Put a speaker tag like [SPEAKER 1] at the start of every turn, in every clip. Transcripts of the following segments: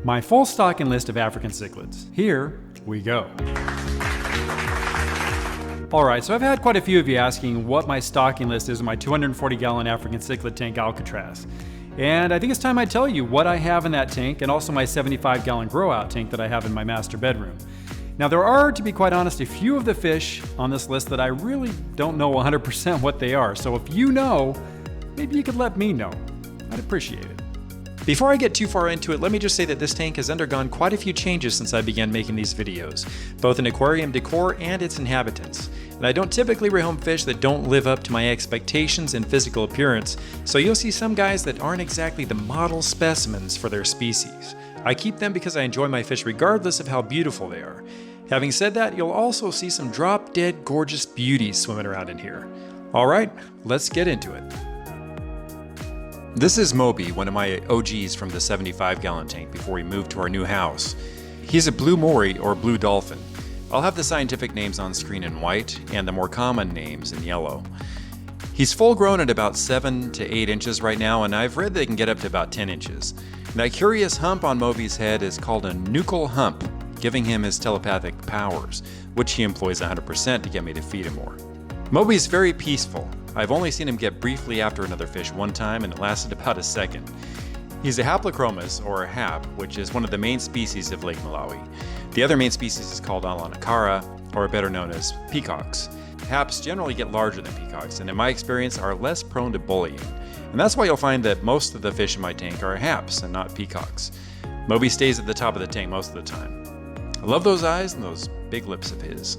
[SPEAKER 1] My full stocking list of African cichlids. Here we go. Alright, so I've had quite a few of you asking what my stocking list is in my 240-gallon African cichlid tank Alcatraz. And I think it's time I tell you what I have in that tank and also my 75-gallon grow-out tank that I have in my master bedroom. Now there are, to be quite honest, a few of the fish on this list that I really don't know 100% what they are. So if you know, maybe you could let me know. I'd appreciate it. Before I get too far into it, let me just say that this tank has undergone quite a few changes since I began making these videos, both in aquarium decor and its inhabitants. And I don't typically rehome fish that don't live up to my expectations in physical appearance, so you'll see some guys that aren't exactly the model specimens for their species. I keep them because I enjoy my fish regardless of how beautiful they are. Having said that, you'll also see some drop-dead gorgeous beauties swimming around in here. Alright, let's get into it. This is Moby, one of my OGs from the 75-gallon tank before we moved to our new house. He's a blue moray or blue dolphin. I'll have the scientific names on screen in white and the more common names in yellow. He's full grown at about 7 to 8 inches right now, and I've read they can get up to about 10 inches. And that curious hump on Moby's head is called a nuchal hump, giving him his telepathic powers, which he employs 100% to get me to feed him more. Moby's very peaceful. I've only seen him get briefly after another fish one time, and it lasted about a second. He's a haplochromous, or a hap, which is one of the main species of Lake Malawi. The other main species is called Alanakara, or better known as peacocks. Haps generally get larger than peacocks, and in my experience are less prone to bullying. And that's why you'll find that most of the fish in my tank are haps and not peacocks. Moby stays at the top of the tank most of the time. I love those eyes and those big lips of his.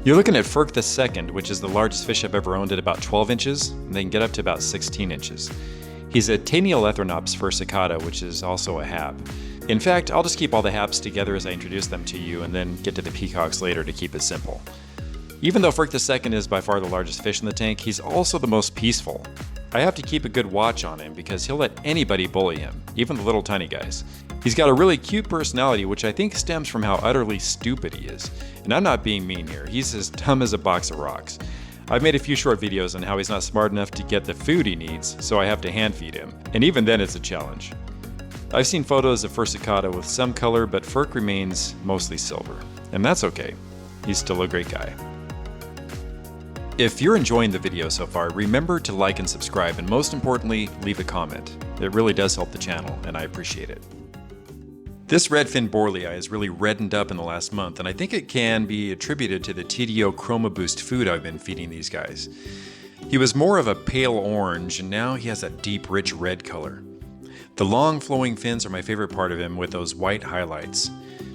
[SPEAKER 1] You're looking at Ferk II, which is the largest fish I've ever owned at about 12 inches, and they can get up to about 16 inches. He's a Taniolethronops versicata, which is also a hap. In fact, I'll just keep all the haps together as I introduce them to you and then get to the peacocks later to keep it simple. Even though Ferk II is by far the largest fish in the tank, he's also the most peaceful. I have to keep a good watch on him because he'll let anybody bully him, even the little tiny guys. He's got a really cute personality, which I think stems from how utterly stupid he is. And I'm not being mean here, he's as dumb as a box of rocks. I've made a few short videos on how he's not smart enough to get the food he needs, so I have to hand feed him. And even then it's a challenge. I've seen photos of versicata with some color, but Ferk remains mostly silver. And that's okay, he's still a great guy. If you're enjoying the video so far, remember to like and subscribe, and most importantly, leave a comment. It really does help the channel, and I appreciate it. This redfin borlii is really reddened up in the last month, and I think it can be attributed to the TDO Chroma Boost food I've been feeding these guys. He was more of a pale orange, and now he has a deep, rich red color. The long flowing fins are my favorite part of him with those white highlights.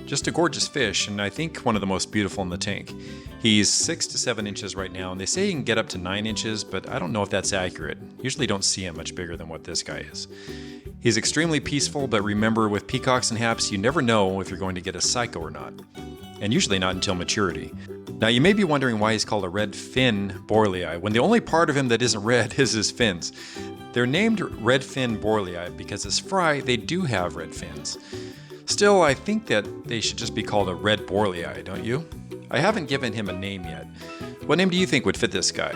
[SPEAKER 1] Just a gorgeous fish, and I think one of the most beautiful in the tank. He's 6 to 7 inches right now, and they say he can get up to 9 inches, but I don't know if that's accurate. Usually don't see him much bigger than what this guy is. He's extremely peaceful, but remember, with peacocks and haps, you never know if you're going to get a psycho or not. And usually not until maturity. Now you may be wondering why he's called a red fin borlii, when the only part of him that isn't red is his fins. They're named red fin borlii because as fry, they do have red fins. Still, I think that they should just be called a red borlii, don't you? I haven't given him a name yet. What name do you think would fit this guy?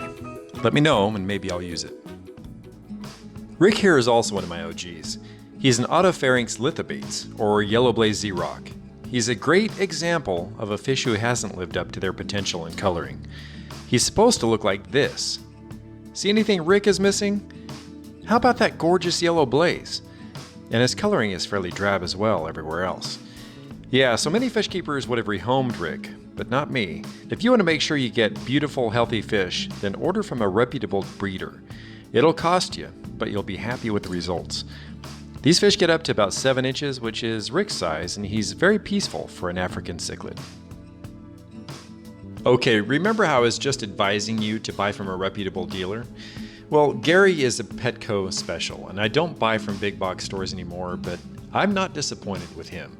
[SPEAKER 1] Let me know and maybe I'll use it. Rick here is also one of my OGs. He's an Otopharynx lithobates, or yellow blaze Z-rock. He's a great example of a fish who hasn't lived up to their potential in coloring. He's supposed to look like this. See anything Rick is missing? How about that gorgeous yellow blaze? And his coloring is fairly drab as well everywhere else. Yeah, so many fish keepers would have rehomed Rick, but not me. If you want to make sure you get beautiful, healthy fish, then order from a reputable breeder. It'll cost you, but you'll be happy with the results. These fish get up to about 7 inches, which is Rick's size, and he's very peaceful for an African cichlid. Okay, remember how I was just advising you to buy from a reputable dealer? Well, Gary is a Petco special, and I don't buy from big box stores anymore, but I'm not disappointed with him.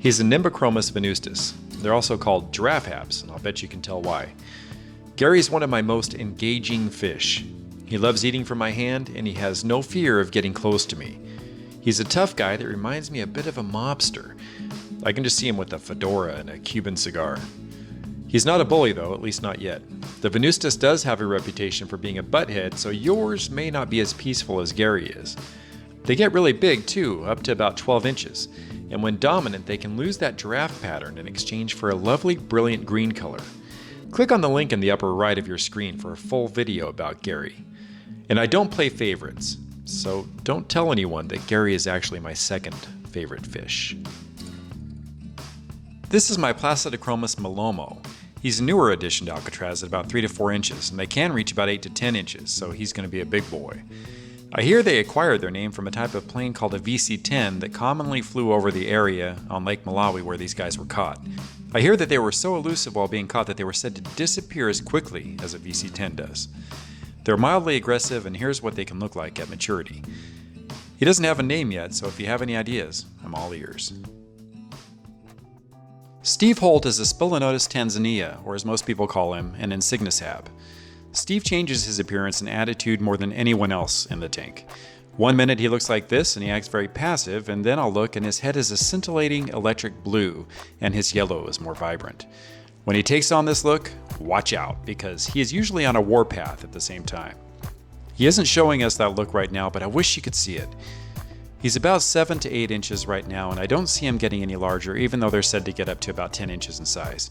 [SPEAKER 1] He's a Nimbochromis venustus. They're also called giraffe haps, and I'll bet you can tell why. Gary's one of my most engaging fish. He loves eating from my hand, and he has no fear of getting close to me. He's a tough guy that reminds me a bit of a mobster. I can just see him with a fedora and a Cuban cigar. He's not a bully though, at least not yet. The venustus does have a reputation for being a butthead, so yours may not be as peaceful as Gary is. They get really big too, up to about 12 inches, and when dominant they can lose that giraffe pattern in exchange for a lovely brilliant green color. Click on the link in the upper right of your screen for a full video about Gary. And I don't play favorites, so don't tell anyone that Gary is actually my second favorite fish. This is my Placidochromous Malomo. He's a newer addition to Alcatraz at about 3 to 4 inches, and they can reach about 8 to 10 inches, so he's going to be a big boy. I hear they acquired their name from a type of plane called a VC-10 that commonly flew over the area on Lake Malawi where these guys were caught. I hear that they were so elusive while being caught that they were said to disappear as quickly as a VC-10 does. They're mildly aggressive, and here's what they can look like at maturity. He doesn't have a name yet, so if you have any ideas, I'm all ears. Steve Holt is a Spilenotus tanzania, or as most people call him, an insignis hap. Steve changes his appearance and attitude more than anyone else in the tank. One minute he looks like this and he acts very passive, and then I'll look and his head is a scintillating electric blue and his yellow is more vibrant. When he takes on this look, watch out, because he is usually on a warpath at the same time. He isn't showing us that look right now, but I wish you could see it. He's about 7 to 8 inches right now, and I don't see him getting any larger, even though they're said to get up to about 10 inches in size.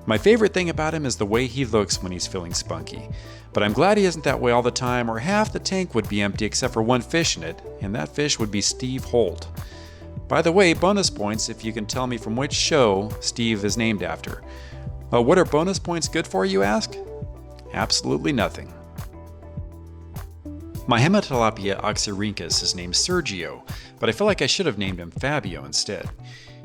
[SPEAKER 1] My favorite thing about him is the way he looks when he's feeling spunky. But I'm glad he isn't that way all the time, or half the tank would be empty except for one fish in it, and that fish would be Steve Holt. By the way, bonus points if you can tell me from which show Steve is named after. What are bonus points good for, you ask? Absolutely nothing. My Hematilapia oxyrhynchus is named Sergio, but I feel like I should have named him Fabio instead.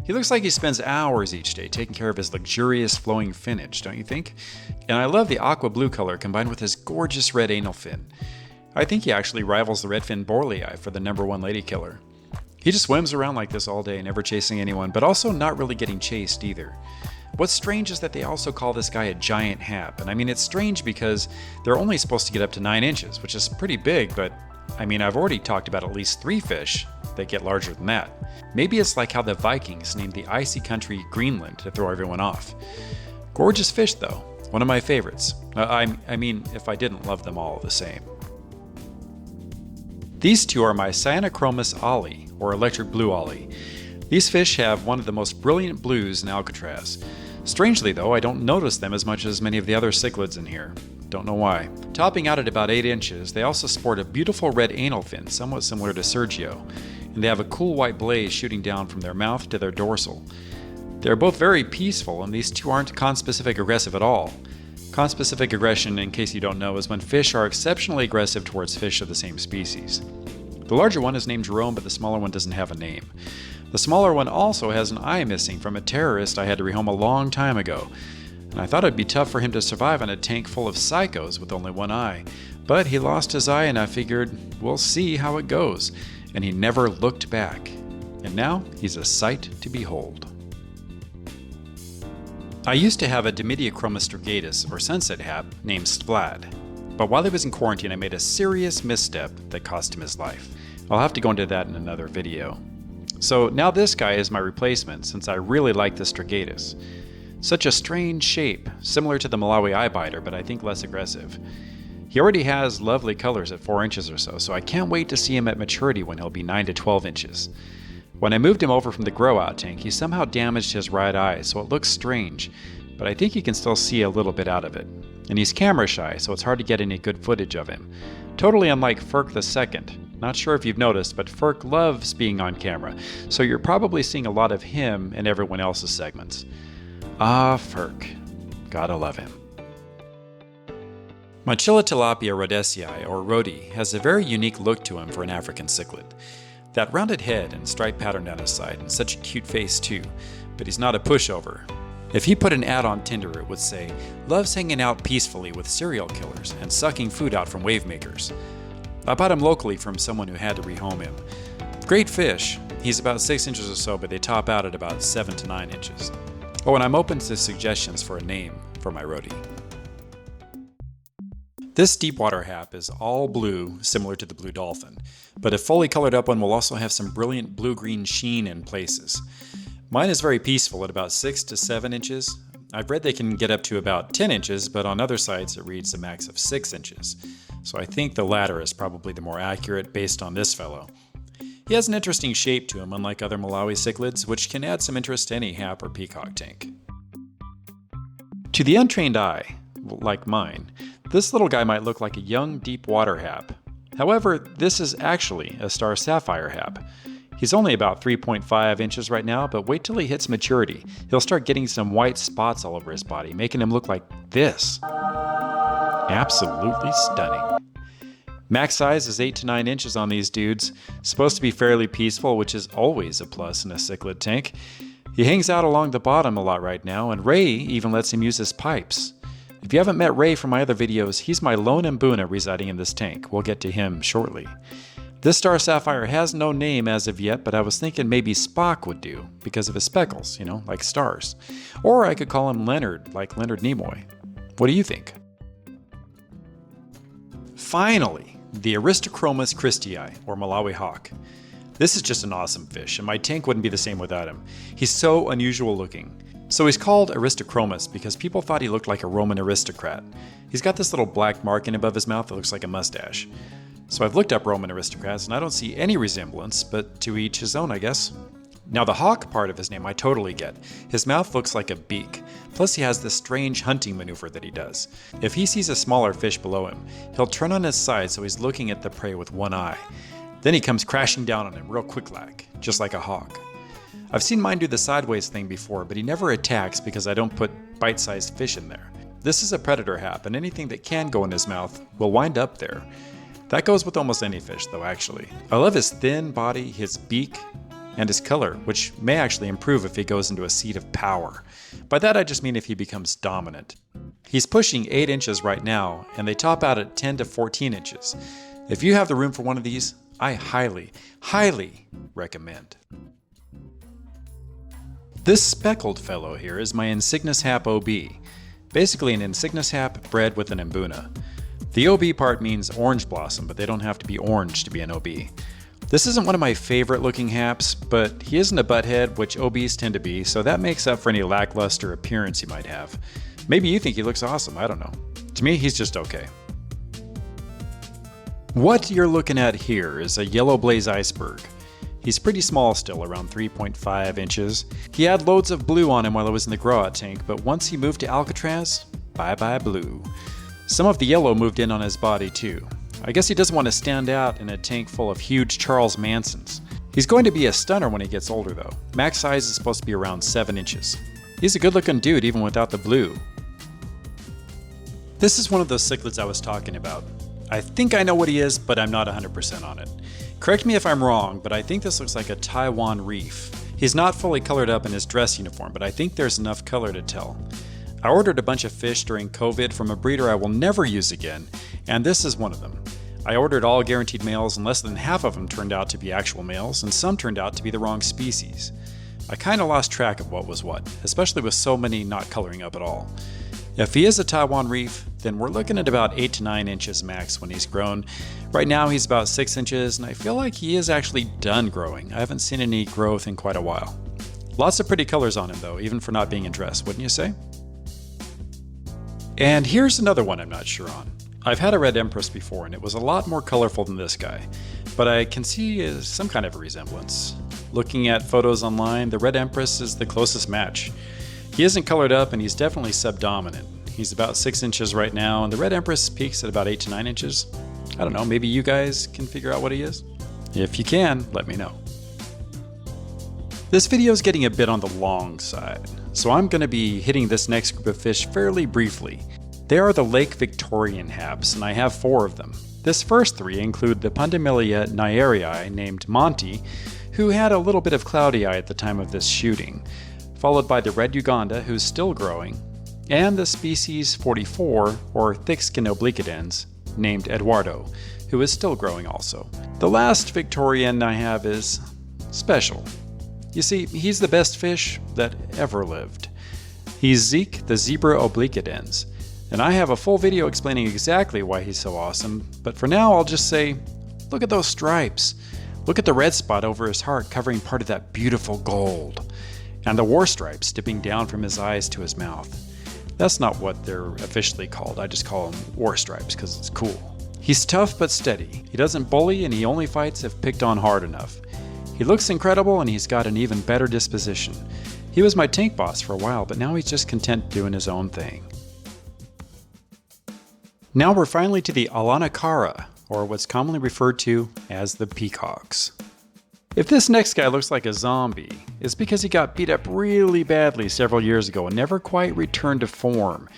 [SPEAKER 1] He looks like he spends hours each day taking care of his luxurious flowing finnage, don't you think? And I love the aqua blue color combined with his gorgeous red anal fin. I think he actually rivals the redfin borlei for the #1 lady killer. He just swims around like this all day, never chasing anyone, but also not really getting chased either. What's strange is that they also call this guy a giant hap, and I mean it's strange because they're only supposed to get up to 9 inches, which is pretty big, but I mean I've already talked about at least 3 fish that get larger than that. Maybe it's like how the Vikings named the icy country Greenland to throw everyone off. Gorgeous fish though, one of my favorites. I mean if I didn't love them all the same. These two are my Cyanochromis ollie, or electric blue ollie. These fish have one of the most brilliant blues in Alcatraz. Strangely though, I don't notice them as much as many of the other cichlids in here. Don't know why. Topping out at about 8 inches, they also sport a beautiful red anal fin, somewhat similar to Sergio, and they have a cool white blaze shooting down from their mouth to their dorsal. They're both very peaceful, and these two aren't conspecific aggressive at all. Conspecific aggression, in case you don't know, is when fish are exceptionally aggressive towards fish of the same species. The larger one is named Jerome, but the smaller one doesn't have a name. The smaller one also has an eye missing from a terrorist I had to rehome a long time ago, and I thought it'd be tough for him to survive on a tank full of psychos with only one eye. But he lost his eye and I figured, we'll see how it goes, and he never looked back. And now he's a sight to behold. I used to have a Dimidiochromis strigatus, or sunset hap, named Splad, but while he was in quarantine I made a serious misstep that cost him his life. I'll have to go into that in another video. So now this guy is my replacement since I really like the strigatus. Such a strange shape, similar to the Malawi eyebiter, but I think less aggressive. He already has lovely colors at 4 inches or so I can't wait to see him at maturity when he'll be 9 to 12 inches. When I moved him over from the grow-out tank, he somehow damaged his right eye, so it looks strange, but I think you can still see a little bit out of it. And he's camera shy, so it's hard to get any good footage of him. Totally unlike Ferk II. Not sure if you've noticed, but Ferk loves being on camera, so you're probably seeing a lot of him in everyone else's segments. Ah, Ferk. Gotta love him. Mochila tilapia rhodesii, or rhodi, has a very unique look to him for an African cichlid. That rounded head and striped pattern down his side, and such a cute face too, but he's not a pushover. If he put an ad on Tinder, it would say, loves hanging out peacefully with serial killers and sucking food out from wave makers. I bought him locally from someone who had to rehome him. Great fish. He's about 6 inches or so, but they top out at about 7 to 9 inches. Oh, and I'm open to suggestions for a name for my rhodi. This deepwater hap is all blue, similar to the blue dolphin, but a fully colored up one will also have some brilliant blue-green sheen in places. Mine is very peaceful at about 6 to 7 inches. I've read they can get up to about 10 inches, but on other sites it reads a max of 6 inches. So I think the latter is probably the more accurate based on this fellow. He has an interesting shape to him, unlike other Malawi cichlids, which can add some interest to any hap or peacock tank. To the untrained eye, like mine, this little guy might look like a young deep water hap. However, this is actually a star sapphire hap. He's only about 3.5 inches right now, but wait till he hits maturity. He'll start getting some white spots all over his body, making him look like this. Absolutely stunning. Max size is 8 to 9 inches on these dudes. Supposed to be fairly peaceful, which is always a plus in a cichlid tank. He hangs out along the bottom a lot right now, and Ray even lets him use his pipes. If you haven't met Ray from my other videos, he's my lone Mbuna residing in this tank. We'll get to him shortly. This star sapphire has no name as of yet, but I was thinking maybe Spock would do, because of his speckles, like stars. Or I could call him Leonard, like Leonard Nimoy. What do you think? Finally, the Aristochromis christii, or Malawi hawk. This is just an awesome fish, and my tank wouldn't be the same without him. He's so unusual looking. So he's called Aristochromis because people thought he looked like a Roman aristocrat. He's got this little black marking above his mouth that looks like a mustache. So I've looked up Roman aristocrats and I don't see any resemblance, but to each his own, I guess. Now the hawk part of his name I totally get. His mouth looks like a beak. Plus he has this strange hunting maneuver that he does. If he sees a smaller fish below him, he'll turn on his side so he's looking at the prey with one eye. Then he comes crashing down on him real quick-like, just like a hawk. I've seen mine do the sideways thing before, but he never attacks because I don't put bite-sized fish in there. This is a predator hap, and anything that can go in his mouth will wind up there. That goes with almost any fish though, actually. I love his thin body, his beak, and his color, which may actually improve if he goes into a seat of power. By that I just mean if he becomes dominant. He's pushing 8 inches right now, and they top out at 10 to 14 inches. If you have the room for one of these, I highly, highly recommend. This speckled fellow here is my Insignis hap OB. Basically an Insignis hap bred with an Mbuna. The OB part means orange blossom, but they don't have to be orange to be an OB. This isn't one of my favorite looking haps, but he isn't a butthead, which OBs tend to be, so that makes up for any lackluster appearance he might have. Maybe you think he looks awesome, I don't know. To me, he's just okay. What you're looking at here is a yellow blaze iceberg. He's pretty small still, around 3.5 inches. He had loads of blue on him while I was in the grow-out tank, but once he moved to Alcatraz, bye-bye blue. Some of the yellow moved in on his body too. I guess he doesn't want to stand out in a tank full of huge Charles Mansons. He's going to be a stunner when he gets older though. Max size is supposed to be around 7 inches. He's a good looking dude even without the blue. This is one of those cichlids I was talking about. I think I know what he is, but I'm not 100% on it. Correct me if I'm wrong, but I think this looks like a Taiwan reef. He's not fully colored up in his dress uniform, but I think there's enough color to tell. I ordered a bunch of fish during COVID from a breeder I will never use again, and this is one of them. I ordered all guaranteed males and less than half of them turned out to be actual males, and some turned out to be the wrong species. I kinda lost track of what was what, especially with so many not coloring up at all. If he is a Taiwan reef, then we're looking at about 8 to 9 inches max when he's grown. Right now he's about 6 inches, and I feel like he is actually done growing. I haven't seen any growth in quite a while. Lots of pretty colors on him though, even for not being in dress, wouldn't you say? And here's another one I'm not sure on. I've had a red empress before and it was a lot more colorful than this guy, but I can see some kind of a resemblance. Looking at photos online, the red empress is the closest match. He isn't colored up and he's definitely subdominant. He's about 6 inches right now and the red empress peaks at about 8 to 9 inches. I don't know, maybe you guys can figure out what he is? If you can, let me know. This video is getting a bit on the long side, so I'm going to be hitting this next group of fish fairly briefly. They are the Lake Victorian haps, and I have 4 of them. This first 3 include the Pandemilia naerii named Monty, who had a little bit of cloudy eye at the time of this shooting, followed by the red Uganda, who's still growing, and the species 44, or thick-skin obliquidens, named Eduardo, who is still growing also. The last Victorian I have is special. You see, he's the best fish that ever lived. He's Zeke the zebra obliquidens, and I have a full video explaining exactly why he's so awesome, but for now I'll just say, look at those stripes. Look at the red spot over his heart covering part of that beautiful gold, and the war stripes dipping down from his eyes to his mouth. That's not what they're officially called, I just call them war stripes because it's cool. He's tough but steady. He doesn't bully and he only fights if picked on hard enough.
[SPEAKER 2] He looks incredible and he's got an even better disposition. He was my tank boss for a while, but now he's just content doing his own thing. Now we're finally to the Alanacara, or what's commonly referred to as the peacocks. If this next guy looks like a zombie, it's because he got beat up really badly several years ago and never quite returned to form.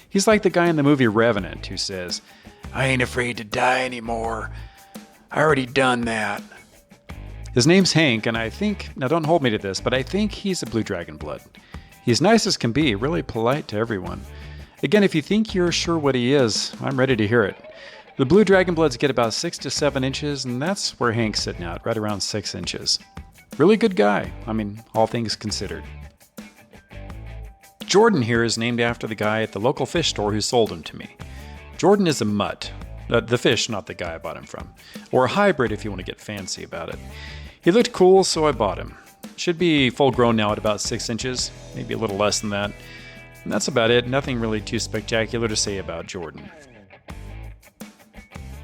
[SPEAKER 2] He's like the guy in the movie Revenant who says, "I ain't afraid to die anymore. I already done that." His name's Hank, and I think, now don't hold me to this, but I think he's a blue dragon blood. He's nice as can be, really polite to everyone. Again, if you think you're sure what he is, I'm ready to hear it. The blue dragon bloods get about 6 to 7 inches, and that's where Hank's sitting at, right around 6 inches. Really good guy, I mean, all things considered. Jordan here is named after the guy at the local fish store who sold him to me. Jordan is a mutt. The fish, not the guy I bought him from. Or a hybrid if you want to get fancy about it. He looked cool, so I bought him. Should be full grown now at about 6 inches, maybe a little less than that. And that's about it, nothing really too spectacular to say about Jordan.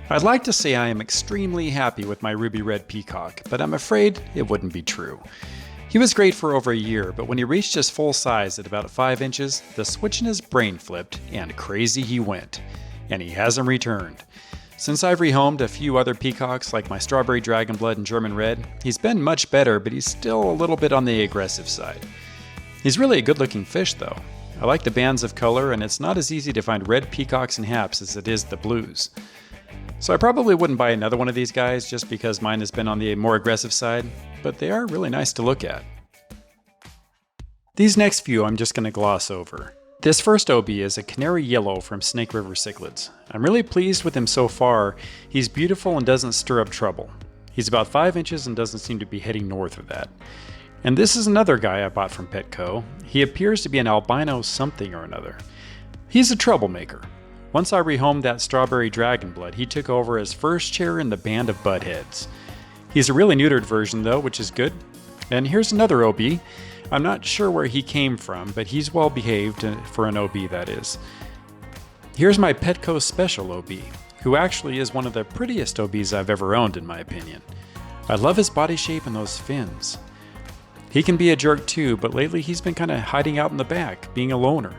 [SPEAKER 2] I'd like to say I am extremely happy with my ruby red peacock, but I'm afraid it wouldn't be true. He was great for over a year, but when he reached his full size at about 5 inches, the switch in his brain flipped, and crazy he went. And he hasn't returned. Since I've rehomed a few other peacocks like my strawberry dragon blood and German red, he's been much better, but he's still a little bit on the aggressive side. He's really a good looking fish though. I like the bands of color, and it's not as easy to find red peacocks and haps as it is the blues. So I probably wouldn't buy another one of these guys just because mine has been on the more aggressive side, but they are really nice to look at. These next few I'm just going to gloss over. This first OB is a canary yellow from Snake River cichlids. I'm really pleased with him so far. He's beautiful and doesn't stir up trouble. He's about 5 inches and doesn't seem to be heading north of that. And this is another guy I bought from Petco. He appears to be an albino something or another. He's a troublemaker. Once I rehomed that strawberry dragon blood, he took over as first chair in the band of buttheads. He's a really neutered version though, which is good. And here's another OB. I'm not sure where he came from, but he's well behaved for an OB, that is. Here's my Petco Special OB, who actually is one of the prettiest OBs I've ever owned in my opinion. I love his body shape and those fins. He can be a jerk too, but lately he's been kind of hiding out in the back, being a loner.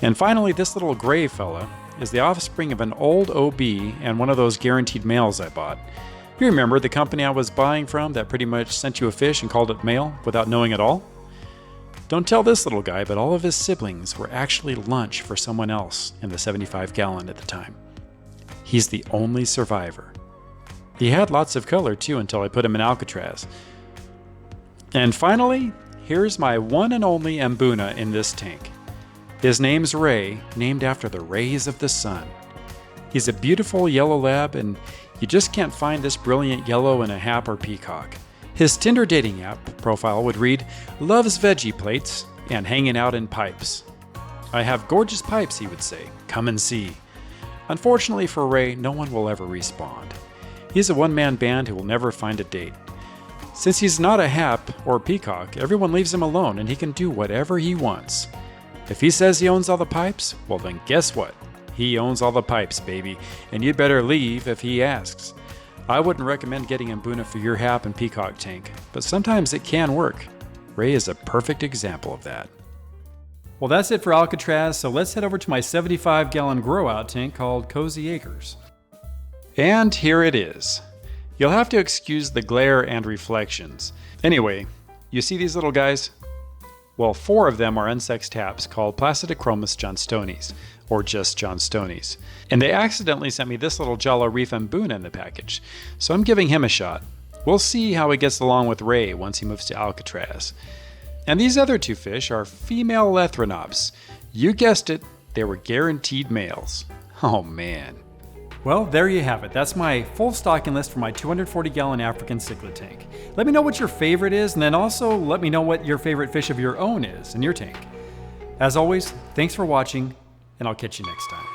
[SPEAKER 2] And finally, this little gray fella is the offspring of an old OB and one of those guaranteed males I bought. You remember the company I was buying from that pretty much sent you a fish and called it male without knowing at all? Don't tell this little guy, but all of his siblings were actually lunch for someone else in the 75-gallon at the time. He's the only survivor. He had lots of color too until I put him in Alcatraz. And finally, here's my one and only Mbuna in this tank. His name's Ray, named after the rays of the sun. He's a beautiful yellow lab, and you just can't find this brilliant yellow in a hap or peacock. His Tinder dating app profile would read, "Loves veggie plates and hanging out in pipes." "I have gorgeous pipes," he would say. "Come and see." Unfortunately for Ray, no one will ever respond. He's a one-man band who will never find a date. Since he's not a hap or peacock, everyone leaves him alone and he can do whatever he wants. If he says he owns all the pipes, well then guess what? He owns all the pipes, baby, and you'd better leave if he asks. I wouldn't recommend getting Mbuna for your hap and peacock tank, but sometimes it can work. Ray is a perfect example of that. Well, that's it for Alcatraz, so let's head over to my 75-gallon grow-out tank called Cozy Acres. And here it is. You'll have to excuse the glare and reflections. Anyway, you see these little guys? Well, 4 of them are unsexed haps called Placidochromis johnstonis, or just johnstonis. And they accidentally sent me this little Jala Reef Mbuna in the package, so I'm giving him a shot. We'll see how he gets along with Ray once he moves to Alcatraz. And these other 2 fish are female Lethrinops. You guessed it, they were guaranteed males. Oh man. Well, there you have it. That's my full stocking list for my 240-gallon African cichlid tank. Let me know what your favorite is, and then also let me know what your favorite fish of your own is in your tank. As always, thanks for watching, and I'll catch you next time.